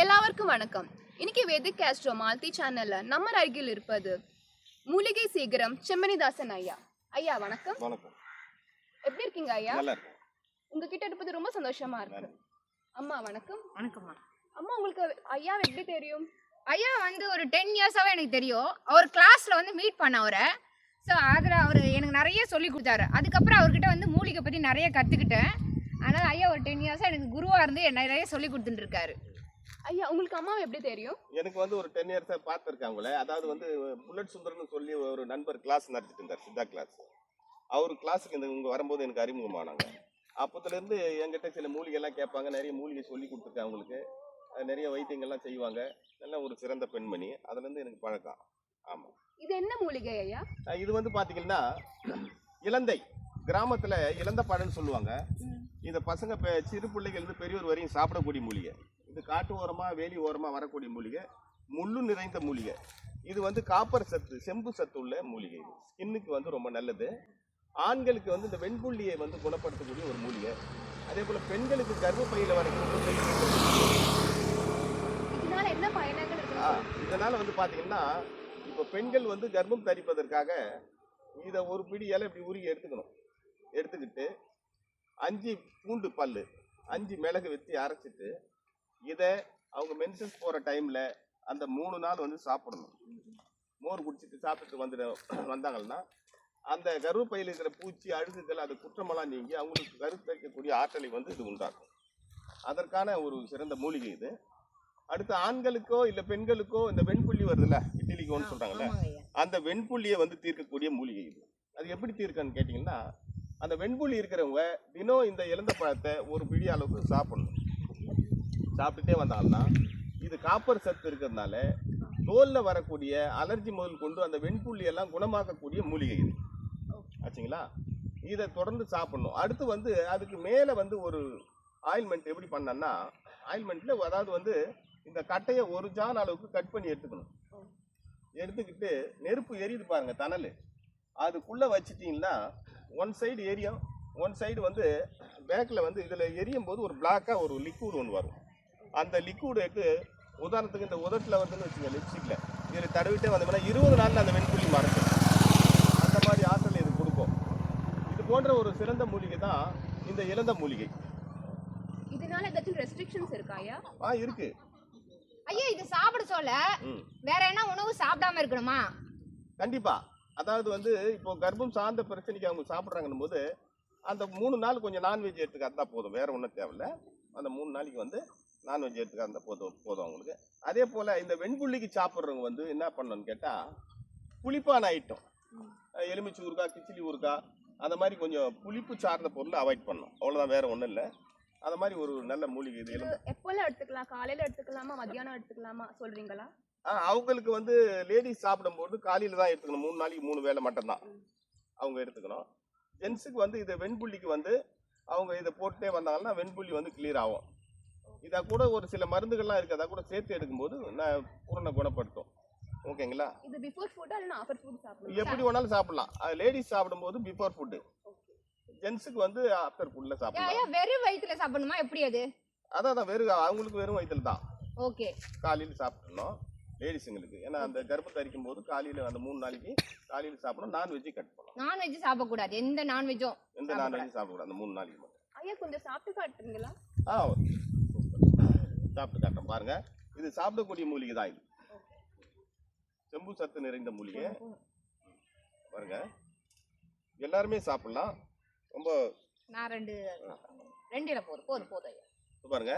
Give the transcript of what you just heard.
எல்லாருக்கும் வணக்கம். இன்னைக்கு வேதிக் கேஸ்ட்ரோ மால்டி சேனல்ல நம்ம அருகில் இருப்பது மூலிகை சேகரம் செம்மணிதாசன் ஐயா. ஐயா வணக்கம். வணக்கம். எப்படி இருக்கீங்க ஐயா? நல்லா இருக்கேன். உங்ககிட்ட இருப்பது ரொம்ப சந்தோஷமா இருக்கு. அம்மா வணக்கம். வணக்கம்மா. அம்மா உங்களுக்கு ஐயா எப்படி தெரியும்? ஐயா ஒரு 10 இயர்ஸாவே எனக்கு தெரியும். அவர் கிளாஸ்ல மீட் பண்ண அவரை. ஸோ அதில் அவர் எனக்கு நிறைய சொல்லி கொடுத்தாரு. அதுக்கப்புறம் அவர்கிட்ட மூலிகை பற்றி நிறைய கற்றுக்கிட்டேன். அதனால் ஐயா ஒரு 10 இயர்ஸாக எனக்கு குருவாக இருந்து நிறைய சொல்லி கொடுத்துட்டு இருக்காரு. ஐயா உங்களுக்கு அம்மாவை எப்படி தெரியும்? எனக்கு ஒரு 10 இயர்ஸாக பார்த்துருக்காங்களே. அதாவது புல்லட் சுந்தர்னு சொல்லி ஒரு நண்பர் கிளாஸ் நடத்திட்டு இருந்தார், சித்தா கிளாஸ். அவர் கிளாஸுக்கு இங்கே வரும்போது எனக்கு அறிமுகமானாங்க. அப்போத்துலேருந்து என்கிட்ட சில மூலிகைலாம் கேட்பாங்க. நிறைய மூலிகை சொல்லி கொடுத்துருக்கேன் அவங்களுக்கு. நிறைய வைத்தியங்கள்லாம் செய்வாங்க. நல்ல ஒரு சிறந்த பெண்மணி. அதுலேருந்து எனக்கு பழக்கம். ஆமாம். இது என்ன மூலிகை ஐயா? இது பார்த்தீங்கன்னா இலந்தை. கிராமத்தில் இலந்த பழம்னு சொல்லுவாங்க. இந்த பசங்க சிறு பிள்ளைகள் பெரியவர் வரையும் சாப்பிடக்கூடிய மூலிகை. இது காட்டு ஓரமாக வேலி ஓரமாக வரக்கூடிய மூலிகை. முள்ளு நிறைந்த மூலிகை. இது காப்பர் சத்து, செம்பு சத்து உள்ள மூலிகை. ஸ்கின்னுக்கு ரொம்ப நல்லது. ஆண்களுக்கு இந்த வெண்புள்ளியை குணப்படுத்தக்கூடிய ஒரு மூலிகை. அதே போல பெண்களுக்கு கர்ப்பப்பையில் வரக்கூடிய இதனால என்ன பயன்கள் இருக்கு? இதனால பார்த்தீங்கன்னா இப்போ பெண்கள் கர்ப்பம் தரிப்பதற்காக இதை ஒரு பிடி இலை இப்படி உருகி எடுத்துக்கணும். எடுத்துக்கிட்டு 5 பூண்டு பல்லு, 5 மிளகு வெத்தி அரைச்சிட்டு இதை அவங்க மென்சஸ் போகிற டைமில் அந்த 3 நாள் சாப்பிடணும். மோர் குடிச்சிட்டு சாப்பிட்டுட்டு வந்தாங்கன்னா அந்த கருப்பையில் இருக்கிற பூச்சி, அழுகுகள், அது குற்றமெல்லாம் நீங்கி அவங்களுக்கு கருத்தரிக்கக்கூடிய ஆற்றலை இது உண்டாக்கும். அதற்கான ஒரு சிறந்த மூலிகை இது. அடுத்து ஆண்களுக்கோ இல்லை பெண்களுக்கோ இந்த வெண்புள்ளி வருதுல்ல, இட்லிக்கோன்னு சொல்கிறாங்கல்ல, அந்த வெண்புள்ளியை தீர்க்கக்கூடிய மூலிகை இது. அது எப்படி தீர்க்கன்னு கேட்டிங்கன்னா, அந்த வெண்புள்ளி இருக்கிறவங்க தினம் இந்த இலந்த பழத்தை ஒரு பிடி அளவுக்கு சாப்பிடணும். சாப்பிட்டுட்டே வந்தாங்கன்னா இது காப்பர் சத்து இருக்கிறதுனால தோலில் வரக்கூடிய அலர்ஜி முதல் கொண்டு அந்த வெண்புள்ளியெல்லாம் குணமாக்கக்கூடிய மூலிகை இது. ஆச்சுங்களா? இதை தொடர்ந்து சாப்பிடணும். அடுத்து அதுக்கு மேலே ஒரு ஆயில்மெண்ட் எப்படி பண்ணன்னா, ஆயில்மெண்ட்டில் அதாவது இந்த கட்டையை ஒரு ஜான் அளவுக்கு கட் பண்ணி எடுத்துக்கணும். எடுத்துக்கிட்டு நெருப்பு எரியுது பாருங்க, தணல், அதுக்குள்ளே வச்சிட்டிங்கன்னா ஒன் சைடு எரியும், ஒன் சைடு பேக்கில் இதில் எரியும் போது ஒரு பிளாக்காக ஒரு லிக்விட் ஒன்று வரும். அந்த லிக்விடுக்கு உதாரணத்துக்கு இந்த உதட்டில் வச்சுங்க, லிப்ஸ்டிக்கில் இதில் தடவிட்டே வந்தோம்னா 20 நாளில் அந்த வெண்புள்ளி மறைக்கும். அந்த மாதிரி ஆற்றல் இது கொடுக்கும். இது போன்ற ஒரு சிறந்த மூலிகை தான் இந்த இலந்த மூலிகை. இதனால ஏதாச்சும் ரெஸ்ட்ரிக்ஷன்ஸ் இருக்கா ஐயா? இருக்கு ஐயா. இது சாப்பிட சொல்ல வேற என்ன உணவு சாப்பிடாம இருக்கணுமா? கண்டிப்பா. அதாவது இப்போ கர்ப்பம் சார்ந்த பிரச்சனைக்கு அவங்க சாப்பிட்றாங்கன்னும் போது அந்த 3 நாள் கொஞ்சம் நான்வெஜ் எடுத்துக்காந்தா போதும், வேற ஒன்றும் தேவையில்லை. அந்த 3 நாளைக்கு நான்வெஜ் எடுத்துக்காந்தா போதும் அவங்களுக்கு. அதே போல் இந்த வெண்புள்ளிக்கு சாப்பிட்றவங்க என்ன பண்ணணும்னு கேட்டால், புளிப்பான ஐட்டம், எலுமிச்சை ஊறுகாய், கிச்சிலி ஊறுகாய், அந்த மாதிரி கொஞ்சம் புளிப்பு சார்ந்த பொருளை அவாய்ட் பண்ணணும். அவ்வளோதான், வேற ஒன்றும் இல்லை. அந்த மாதிரி ஒரு நல்ல மூலிகை இது. எப்போல்லாம் எடுத்துக்கலாம்? காலையில் எடுத்துக்கலாமா, மத்தியானம் எடுத்துக்கலாமா சொல்கிறீங்களா? அவங்களுக்கு லேடிஸ் சாப்பிடும்போது காலையில் தான் எடுத்துக்கணும். 3 நாளைக்கு 3 வேளை மட்டும்தான் அவங்க எடுத்துக்கணும். ஜென்ஸுக்கு இது வெண்புள்ளிக்கு அவங்க இதை போட்டுட்டே வந்தாங்கன்னா வெண்புள்ளி கிளியர் ஆகும். இதை கூட ஒரு சில மருந்துகள்லாம் இருக்குது, அதை கூட சேர்த்து எடுக்கும்போது பூரண குணப்படுத்தும். ஓகேங்களா? இது பிஃபோர் ஃபுட்டா இல்ல ஆஃப்டர் ஃபுட் சாப்பிடலாம்? எப்படி வேணாலும் சாப்பிடலாம். லேடிஸ் சாப்பிடும்போது பிஃபோர் ஃபுட், ஜென்ஸுக்கு ஆஃப்டர் ஃபுட்ல சாப்பிடலாம். வெறும் வயிற்றுல சாப்பிடணுமா எப்படி? அது அதான் அவங்களுக்கு வெறும் வயிற்றுல தான். ஓகே. காலையில் சாப்பிடணும் லேடிஸுங்களுக்கு. ஏன்னா அந்த கர்ப்பத்தை அரிக்கும் போது காலையில் அந்த 3 நாளைக்கு காலையில் சாப்பிடணும். நான்வெஜ் கட் பண்ணணும். நான்வெஜ் சாப்பிடக்கூடாது. எந்த நான்வெஜ்ஜும் சாப்பிடக்கூடாது அந்த 3 நாளைக்கு மட்டும். ஐயா கொஞ்சம் சாப்பிட்டு காட்டுறீங்களா? சாப்பிட்டு காட்டுறேன் பாருங்க. இது சாப்பிடக்கூடிய மூலிகை தான். இது செம்பு சத்து நிறைந்த மூலிகை பாருங்க. எல்லாருமே சாப்பிடலாம். ரொம்ப நான் 2 போதும் ஐயா. பாருங்க,